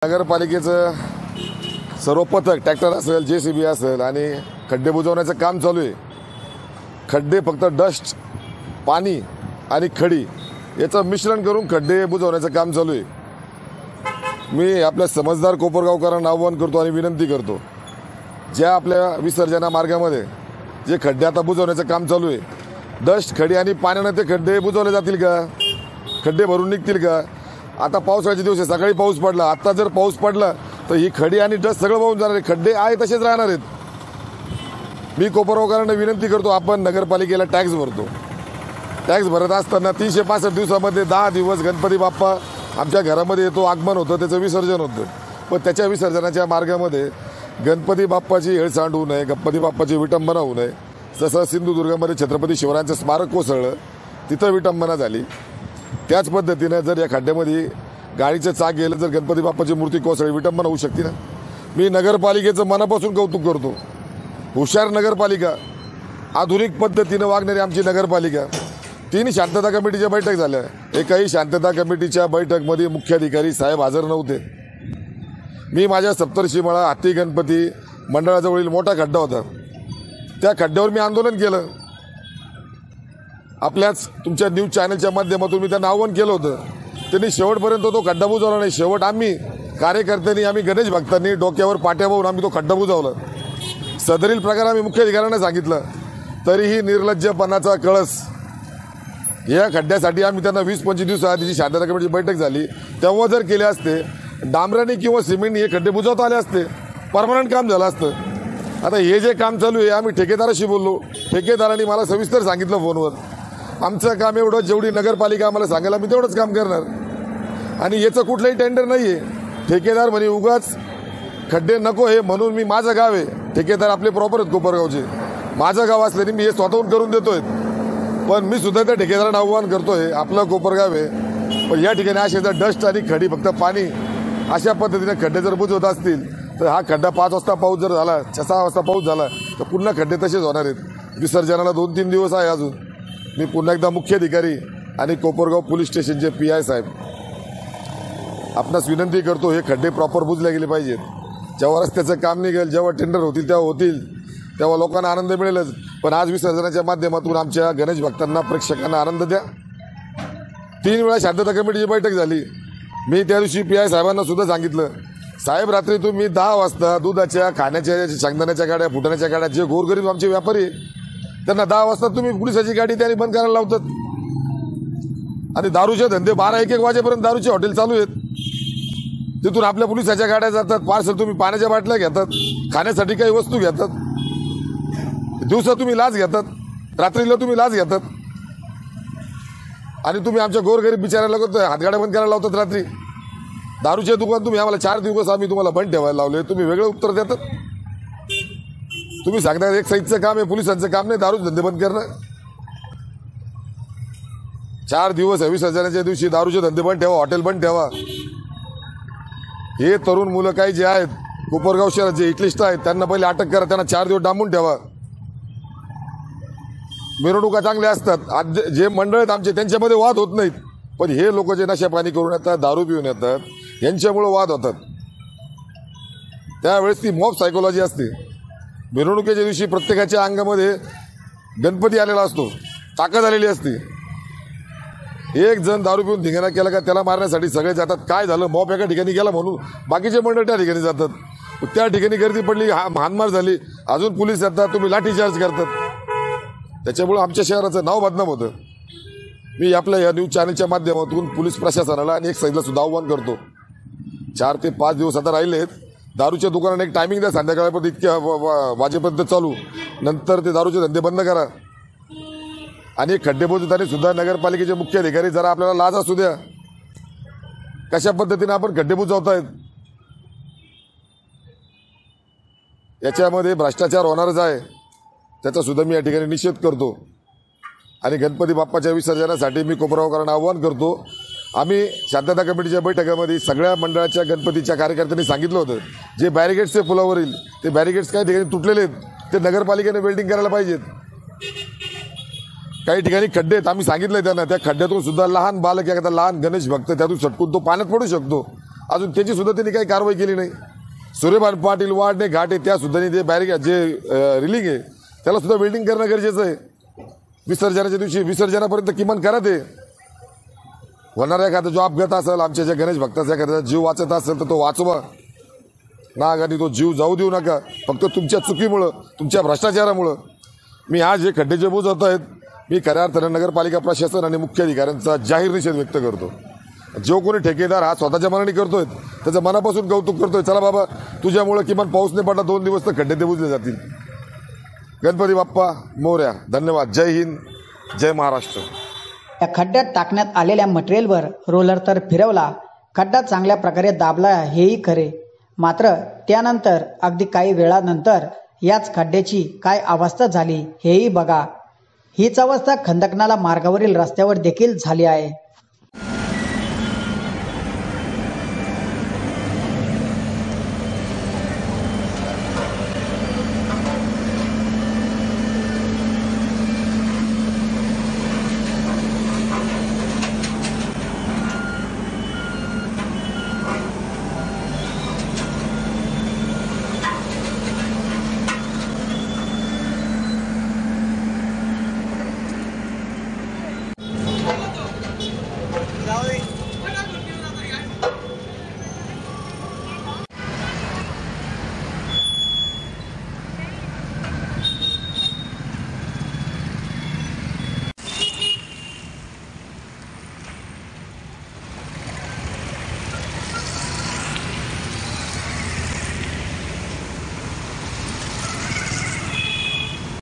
नगरपालिकेचं सर्व पथक ट्रॅक्टर असेल JCB असेल आणि खड्डे बुजवण्याचं काम चालू आहे। खड्डे फक्त डस्ट पाणी आणि खडी याचं मिश्रण करून खड्डे बुजवण्याचं काम चालू आहे। मी आपल्या समजदार कोपरगावकरांना आव्हान करतो आणि विनंती करतो, ज्या आपल्या विसर्जना मार्गामध्ये जे खड्डे आता बुजवण्याचं काम चालू आहे, डस्ट खडी आणि पाण्याने ते खड्डे बुजवले जातील का? खड्डे भरून निघतील का? आता पावसाळ्याचे दिवस आहे, सकाळी पाऊस पडला, आता जर पाऊस पडला तर ही खडी आणि डस्ट सगळं वाहून जाणार आहे। खड्डे आहे तसेच राहणार आहेत। मी कोपरगावकरांना विनंती करतो, आपण नगरपालिकेला टॅक्स भरतो, टॅक्स भरत असताना 365 दिवसामध्ये 10 दिवस गणपती बाप्पा आमच्या घरामध्ये येतो, आगमन होतं, त्याचं विसर्जन होतं। पण त्याच्या विसर्जनाच्या मार्गामध्ये गणपती बाप्पाची हेळसांड होऊ नये, गणपती बाप्पाची विटंबना होऊ नये। जसं सिंधुदुर्गमध्ये छत्रपती शिवरायांचं स्मारक कोसळलं, तिथं विटंबना झाली, त्याच पद्धतीने जर या खड्ड्यामध्ये गाडीचं चाक गेलं, जर गणपती बाप्पाची मूर्ती कोसळली, विटंबना होऊ शकते ना। मी नगरपालिकेचं मनापासून कौतुक करतो। हुशार नगरपालिका, आधुनिक पद्धतीने वागणारी आमची नगरपालिका। 3 शांतता कमिटीच्या बैठक झाल्या, एकाही शांतता कमिटीच्या बैठकमध्ये मुख्याधिकारी साहेब हजर नव्हते। मी माझ्या सप्तर्षीमळा हाती गणपती मंडळाजवळील मोठा खड्डा होता, त्या खड्ड्यावर मी आंदोलन केलं। आपल्याच तुमच्या न्यूज चॅनलच्या माध्यमातून मी त्यांना आव्हान केलं होतं, त्यांनी शेवटपर्यंत तो खड्डा बुजवला नाही। शेवट आम्ही कार्यकर्त्यांनी, आम्ही गणेश भक्तांनी डोक्यावर पाट्या वाहून आम्ही तो खड्डा बुजवला। सदरील प्रकार आम्ही मुख्याधिकाऱ्यांना सांगितलं, तरीही निर्लज्जपणाचा कळस। या खड्ड्यासाठी आम्ही त्यांना 20-25 दिवसाआधीची शांतता कमिटीची बैठक झाली, तेव्हा जर केले असते, डांबराने किंवा सिमेंटने हे खड्डे बुजवता आले असते, परमनंट काम झालं असतं। आता हे जे काम चालू आहे, आम्ही ठेकेदाराशी बोललो, ठेकेदारांनी मला सविस्तर सांगितलं फोनवर, आमचं काम एवढं, जेवढी नगरपालिका आम्हाला सांगायला मी तेवढंच काम करणार आणि याचं कुठलंही टेंडर नाही आहे। ठेकेदार म्हणे उगाच खड्डे नको हे म्हणून, मी माझं गाव आहे, ठेकेदार आपले प्रॉपर आहेत कोपरगावचे, माझं गाव असल्याने मी हे स्वतःहून करून देतोय। पण मी सुद्धा त्या ठेकेदारांना आव्हान करतोय, आपलं कोपरगाव आहे, पण या ठिकाणी असे जर डस्ट आणि खडी फक्त पाणी अशा पद्धतीने खड्डे जर बुजवत असतील तर हा खड्डा 5 वाजता पाऊस जर झाला, 6 वाजता पाऊस झाला तर पुन्हा खड्डे तसेच होणार आहेत। विसर्जनाला 2-3 दिवस आहे अजून। मी पुन्हा एकदा मुख्याधिकारी आणि कोपरगाव पोलीस स्टेशनचे PI साहेब आपणास विनंती करतो, हे खड्डे प्रॉपर बुजले गेले पाहिजेत। जेव्हा रस्त्याचं काम निघेल, जेव्हा टेंडर होतील तेव्हा होतील, तेव्हा लोकांना आनंद मिळेलच। पण आज विसर्जनाच्या माध्यमातून आमच्या गणेश भक्तांना, प्रेक्षकांना आनंद द्या। 3 वेळा शांतता कमिटीची बैठक झाली। मी त्या दिवशी PI साहेबांना सुद्धा सांगितलं, साहेब रात्री तुम्ही 10 वाजता दुधाच्या, खाण्याच्या, शेंगदाण्याच्या गाड्या, फुटाण्याच्या गाड्या, जे गोरगरीब आमचे व्यापारी त्यांना 10 वाजता तुम्ही पोलिसाची गाडी त्यांनी बंद करायला लावतात आणि दारूचे धंदे 12-1 वाजेपर्यंत दारूचे हॉटेल चालू आहेत, तिथून आपल्या पोलिसाच्या गाड्या जातात, पार्सल तुम्ही पाण्याच्या बाटल्या घेतात, खाण्यासाठी काही वस्तू घेतात, दिवसा तुम्ही लाच घेतात, रात्रीला तुम्ही लाच घेतात आणि तुम्ही आमच्या गोरगरीब बिचारायला हातगाड्या बंद करायला लावतात रात्री। दारूचे दुकान तुम्ही आम्हाला 4 दिवस आम्ही तुम्हाला बंद ठेवायला लावले, तुम्ही वेगळं उत्तर देतात। तुम्ही सांगता एक साईडचं काम आहे, पोलिसांचं काम नाही दारूचे धंदे बंद करणं। 4 दिवस विसर्जनाच्या दिवशी दारूचे धंदे बंद ठेवा, हॉटेल बंद ठेवा। हे तरुण मुलं काही जे आहेत कोपरगाव शहरात जे हिटलिस्ट आहेत त्यांना पहिले अटक करा, त्यांना 4 दिवस डांबून ठेवा। मिरवणुका चांगल्या असतात, आज जे मंडळ आहेत आमचे त्यांच्यामध्ये वाद होत नाहीत, पण हे लोक जे नशा पाणी करून येतात, दारू पिऊन येतात, यांच्यामुळे वाद होतात। त्यावेळेस ती मॉब सायकोलॉजी असते। मिरवणुकीच्या दिवशी प्रत्येकाच्या अंगामध्ये गणपती आलेला असतो, ताकद आलेली असते। एक जण दारू पिऊन धिंगाणा केला का त्याला मारण्यासाठी सगळे जातात। काय झालं, मॉब एका ठिकाणी गेला म्हणून बाकीचे मंडळ त्या ठिकाणी जातात, त्या ठिकाणी गर्दी पडली, हाणमार झाली, अजून पोलीस येतात, तुम्ही लाठीचार्ज करतात, त्याच्यामुळे आमच्या शहराचं नाव बदनाम होतं। मी आपल्या या न्यूज चॅनलच्या माध्यमातून पोलीस प्रशासनाला आणि एक साईडला सुद्धा आव्हान करतो, 4 ते 5 दिवस आता राहिलेत, दारूच्या दुकानाने एक टायमिंग द्या, संध्याकाळपर्यंत इतक्या वाजेपर्यंत चालू, नंतर ते दारूचे धंदे बंद करा। आणि खड्डे बुजवताना सुद्धा नगरपालिकेचे मुख्य अधिकारी जरा आपल्याला लाज असू द्या, कशा पद्धतीने आपण खड्डे बुजवतायत। याच्यामध्ये भ्रष्टाचार होणारच आहे, त्याचा सुद्धा मी या ठिकाणी निषेध करतो। आणि गणपती बाप्पाच्या विसर्जनासाठी मी कोपरगावकरांना आव्हान करतो, आम्ही शांतता कमिटीच्या बैठकीमध्ये सगळ्या मंडळाच्या गणपतीच्या कार्यकर्त्यांनी सांगितलं होतं, जे बॅरिगेड्सचे पुलावरील ते बॅरिगेड्स काही ठिकाणी तुटलेले आहेत, ते नगरपालिकेने वेल्डिंग करायला पाहिजेत। काही ठिकाणी खड्डे आहेत, आम्ही सांगितलंय त्यांना, त्या खड्ड्यातून सुद्धा लहान बालक एखादा लहान गणेश भक्त त्यातून सटकून तो पाण्यात पडू शकतो। अजून त्याची सुद्धा त्यांनी काही कारवाई केली नाही. सूर्यभान पाटील वाढणे घाट आहे त्या सुद्धा ते बॅरिकेड जे रिलिंग आहे त्याला सुद्धा वेल्डिंग करणं गरजेचं आहे. विसर्जनाच्या दिवशी विसर्जनापर्यंत किमान करा ते. होणारा एखादा जो अपघात असेल आमच्या ज्या गणेश भक्ताचा एखादा जीव वाचत असेल तर तो वाचवा. नागाने तो जीव जाऊ देऊ नका. फक्त तुमच्या चुकीमुळं तुमच्या भ्रष्टाचारामुळं मी आज हे खड्डे जे बुजवत आहेत मी खऱ्या अर्थानं नगरपालिका प्रशासन आणि मुख्य अधिकाऱ्यांचा जाहीर निषेध व्यक्त करतो. जो कोणी ठेकेदार हा स्वतःच्या मनाने करतोय त्याचं मनापासून कौतुक करतोय. चला बाबा तुझ्यामुळे किमान पाऊस नाही पडला 2 दिवस तर खड्डे ते बुजले जातील. गणपती बाप्पा मोरया. धन्यवाद. जय हिंद, जय महाराष्ट्र. या खड्ड्यात टाकण्यात आलेल्या मटेरियलवर रोलर तर फिरवला, खड्डा चांगल्या प्रकारे दाबला हेही खरे. मात्र त्यानंतर अगदी काही वेळानंतर याच खड्ड्याची काय अवस्था झाली हेही बघा. हीच अवस्था खंदकनाला मार्गावरील रस्त्यावर देखील झाली आहे.